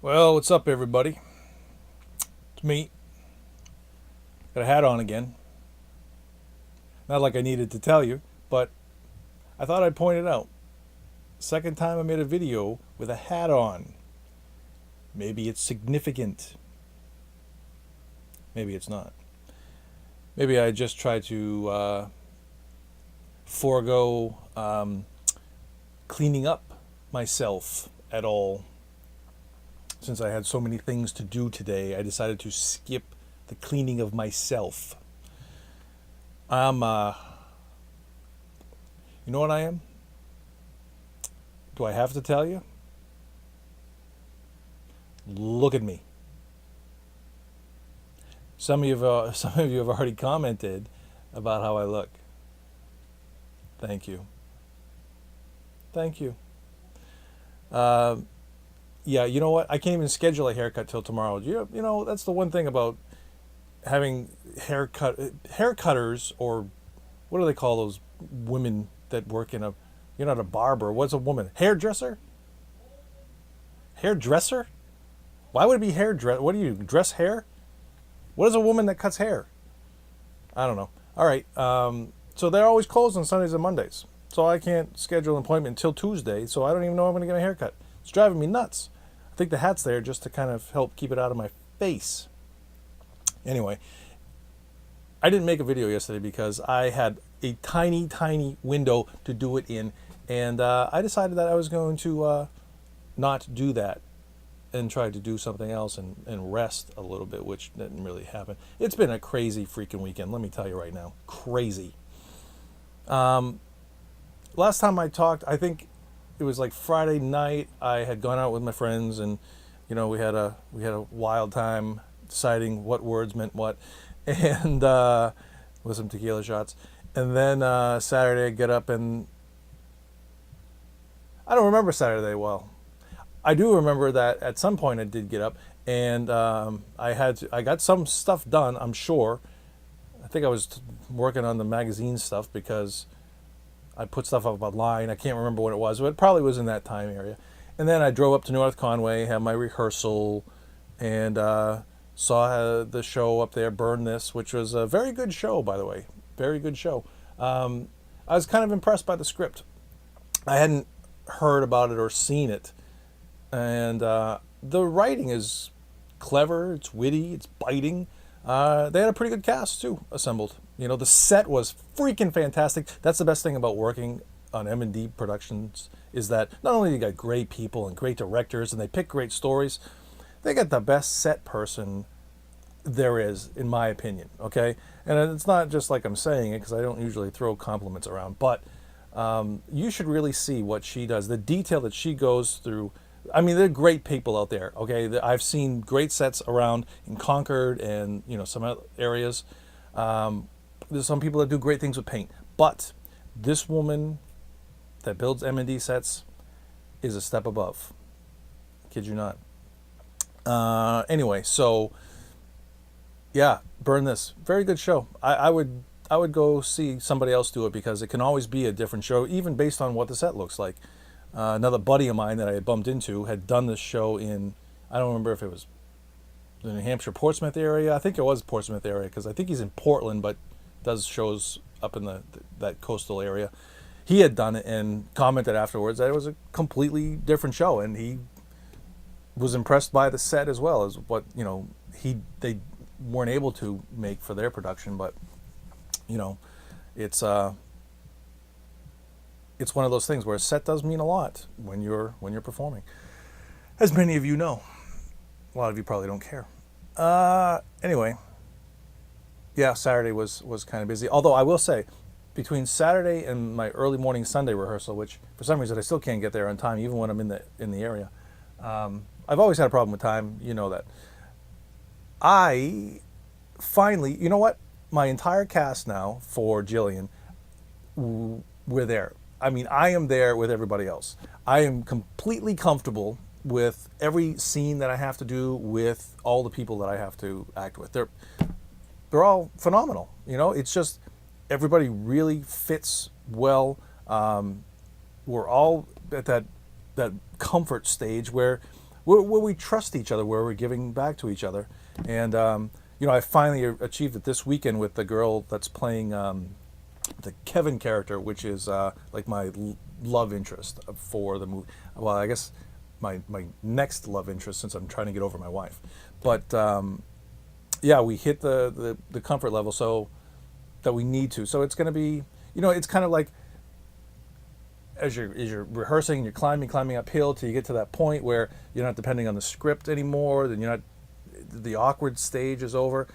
Well, what's up, everybody? It's me. Got a hat on again. Not like I needed to tell you, but I thought I'd point it out. Second time I made a video with a hat on. Maybe it's significant. Maybe it's not. Maybe I just try to forego cleaning up myself at all. Since I had so many things to do today, I decided to skip the cleaning of myself. I'm, you know what I am? Do I have to tell you? Look at me. Some of you have already commented about how I look. Thank you. Thank you. Yeah, you know what? I can't even schedule a haircut till tomorrow. You know that's the one thing about having haircutters, or what do they call those women that work in a? You're not a barber. What's a woman? Hairdresser? Hairdresser? Why would it be hairdress? What do you dress hair? What is a woman that cuts hair? I don't know. All right. So they're always closed on Sundays and Mondays. So I can't schedule an appointment until Tuesday. So I don't even know I'm going to get a haircut. It's driving me nuts. I think the hat's there just to kind of help keep it out of my face. Anyway, I didn't make a video yesterday because I had a tiny window to do it in. And I decided that I was going to not do that and try to do something else and rest a little bit, which didn't really happen. It's been a crazy freaking weekend, let me tell you right now. Crazy. Last time I talked, I think it was like Friday night. I had gone out with my friends, and we had a wild time deciding what words meant what, and with some tequila shots. And then Saturday I get up, and I don't remember Saturday well. I do remember that at some point I did get up, and I got some stuff done, I'm sure. I think I was working on the magazine stuff because I put stuff up online. I can't remember what it was, but it probably was in that time area. And then I drove up to North Conway, had my rehearsal, and saw the show up there, Burn This, which was a very good show, by the way. Very good show. I was kind of impressed by the script. I hadn't heard about it or seen it. And the writing is clever, it's witty, it's biting. They had a pretty good cast, too, assembled. The set was freaking fantastic. That's the best thing about working on M&D Productions, is that not only you got great people and great directors and they pick great stories, they got the best set person there is, in my opinion, okay? And it's not just like I'm saying it, because I don't usually throw compliments around, but you should really see what she does. The detail that she goes through. I mean, they're great people out there, okay? I've seen great sets around in Concord and, some other areas. There's some people that do great things with paint. But this woman that builds M&D sets is a step above. Kid you not. Anyway, so, yeah, Burn This. Very good show. I would go see somebody else do it, because it can always be a different show, even based on what the set looks like. Another buddy of mine that I had bumped into had done this show in, I don't remember if it was the New Hampshire, Portsmouth area. I think it was Portsmouth area, because I think he's in Portland, but does shows up in that coastal area. He had done it and commented afterwards that it was a completely different show, and he was impressed by the set as well as what they weren't able to make for their production. But it's one of those things where a set does mean a lot when you're performing, as many of you know. A lot of you probably don't care. Anyway, yeah, Saturday was kind of busy. Although I will say, between Saturday and my early morning Sunday rehearsal, which for some reason I still can't get there on time, even when I'm in the area. I've always had a problem with time. You know that. I finally, you know what? My entire cast now for Gillian, we're there. I mean, I am there with everybody else. I am completely comfortable with every scene that I have to do, with all the people that I have to act with. They're all phenomenal. It's just everybody really fits well. We're all at that comfort stage where where we trust each other, where we're giving back to each other. And I finally achieved it this weekend with the girl that's playing the Kevin character, which is like my love interest for the movie. Well, I guess my next love interest, since I'm trying to get over my wife. But yeah, we hit the comfort level so that we need to. So it's going to be, it's kind of like as you're rehearsing, you're climbing uphill till you get to that point where you're not depending on the script anymore. Then the awkward stage is over.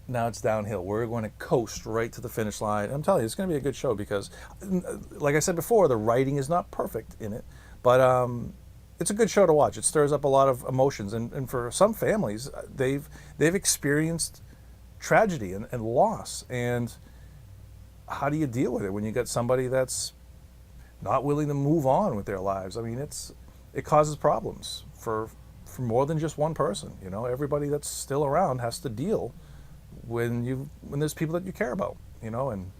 Now it's downhill. We're going to coast right to the finish line. I'm telling you, it's going to be a good show because, like I said before, the writing is not perfect in it, but it's a good show to watch. It stirs up a lot of emotions, and for some families, they've experienced tragedy and loss. And how do you deal with it when you got somebody that's not willing to move on with their lives? I mean, it causes problems for more than just one person. Everybody that's still around has to deal when there's people that you care about. And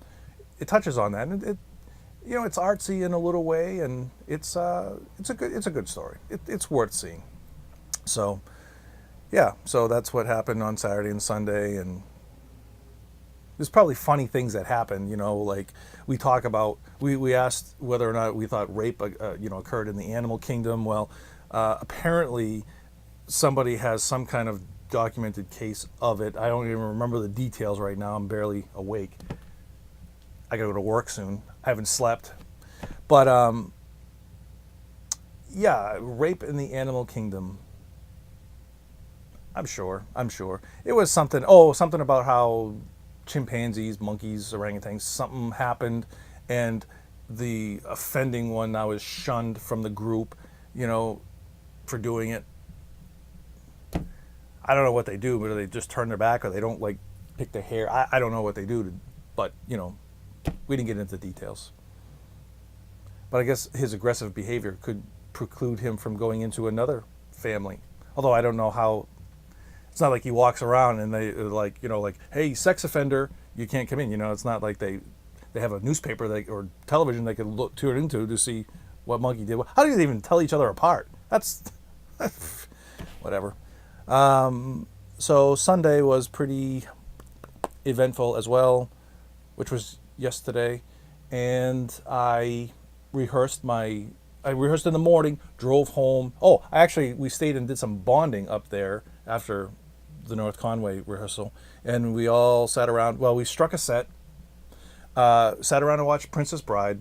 it touches on that, and it's artsy in a little way, and it's a good story. It's worth seeing. So yeah, so that's what happened on Saturday and Sunday, and there's probably funny things that happen, like we talk about, we asked whether or not we thought rape, occurred in the animal kingdom. Well, apparently somebody has some kind of documented case of it. I don't even remember the details right now. I'm barely awake. I gotta go to work soon. I haven't slept. But, yeah, rape in the animal kingdom. I'm sure. It was something about how chimpanzees, monkeys, orangutans, something happened, and the offending one now is shunned from the group, for doing it. I don't know what they do, but they just turn their back, or they don't pick their hair. I don't know what they do, but we didn't get into the details. But I guess his aggressive behavior could preclude him from going into another family. Although I don't know how. It's not like he walks around and they hey, sex offender, you can't come in. It's not like they have a newspaper or television they could tune into to see what monkey did. How do they even tell each other apart? That's whatever. So Sunday was pretty eventful as well, which was yesterday, and I rehearsed in the morning, drove home. We stayed and did some bonding up there after the North Conway rehearsal, and we all sat around. Well, we struck a set, sat around and watched Princess Bride.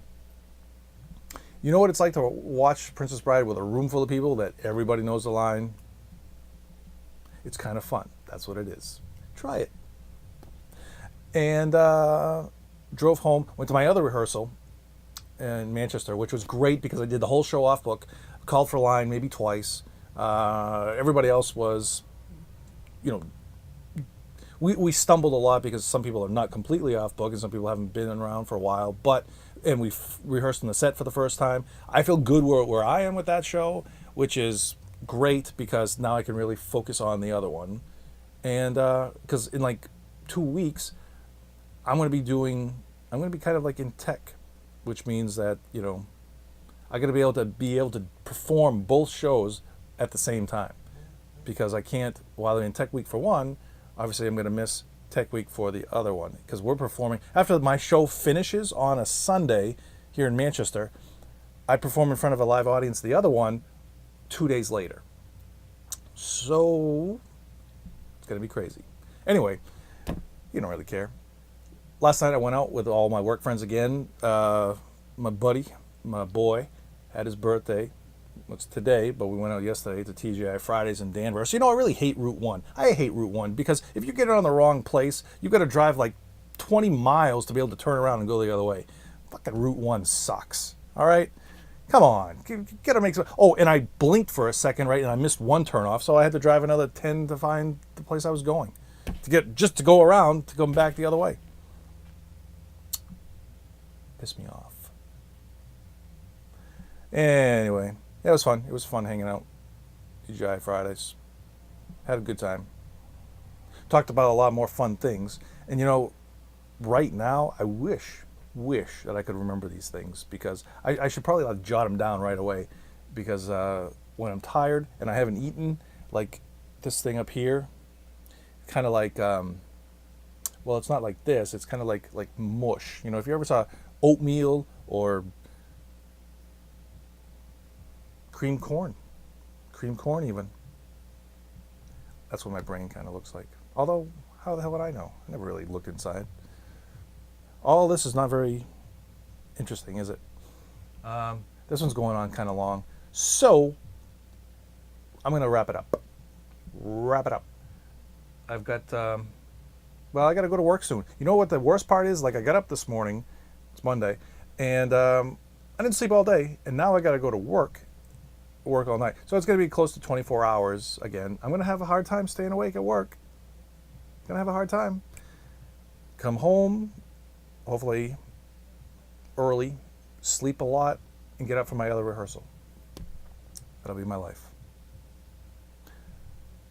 You know what it's like to watch Princess Bride with a room full of people that everybody knows the line? It's kind of fun. That's what it is. Try it. And drove home, went to my other rehearsal in Manchester, which was great because I did the whole show off book, called for line maybe twice. Everybody else was, we stumbled a lot because some people are not completely off book and some people haven't been around for a while, and we rehearsed in the set for the first time. I feel good where I am with that show, which is great because now I can really focus on the other one. And because in 2 weeks, I'm going to be kind of like in tech, which means that, I'm going to be able to perform both shows at the same time, because I can't, while I'm in tech week for one, obviously I'm going to miss tech week for the other one, because we're performing, after my show finishes on a Sunday here in Manchester, I perform in front of a live audience, the other one, 2 days later. So it's going to be crazy. Anyway, you don't really care. Last night I went out with all my work friends again. My boy, had his birthday. It's today, but we went out yesterday to TGI Fridays in Danvers. I really hate Route 1. I hate Route 1 because if you get it on the wrong place, you've got to drive 20 miles to be able to turn around and go the other way. Fucking Route 1 sucks. All right? Come on. You got to make some... Oh, and I blinked for a second, right, and I missed one turnoff, so I had to drive another 10 to find the place I was going. To go around to come back the other way. Pissed me off. Anyway, it was fun. It was fun hanging out. TGI Fridays. Had a good time. Talked about a lot more fun things. And right now, I wish that I could remember these things, because I should probably jot them down right away, because when I'm tired and I haven't eaten, like this thing up here, kind of like, well, it's not like this. It's kind of like mush. You know, if you ever saw oatmeal or cream corn even. That's what my brain kind of looks like. Although, how the hell would I know? I never really looked inside. All this is not very interesting, is it? This one's going on kind of long. So, I'm going to wrap it up. I've got, well, I got to go to work soon. You know what the worst part is? Like, I got up this morning, it's Monday, and I didn't sleep all day, and now I got to go to work all night. So it's going to be close to 24 hours again. I'm going to have a hard time staying awake at work. Going to have a hard time. Come home, hopefully early, sleep a lot, and get up for my other rehearsal. That'll be my life.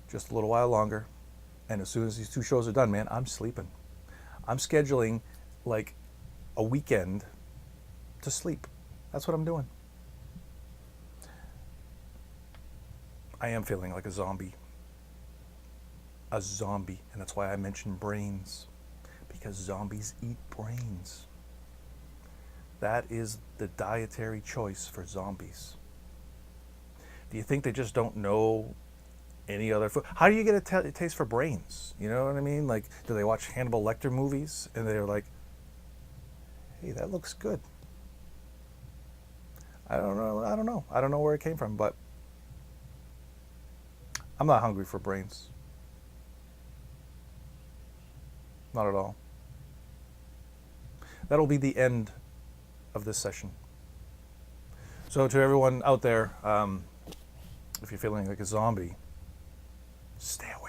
Just a little while longer, and as soon as these 2 shows are done, man, I'm sleeping. I'm scheduling like a weekend to sleep. That's what I'm doing. I am feeling like a zombie. And that's why I mentioned brains, because zombies eat brains. That is the dietary choice for zombies. Do you think they just don't know any other food? How do you get a taste for brains? You know what I mean? Like, do they watch Hannibal Lecter movies and they're like, hey, that looks good? I don't know. I don't know where it came from, but I'm not hungry for brains. Not at all. That'll be the end of this session. So to everyone out there, if you're feeling like a zombie, stay away.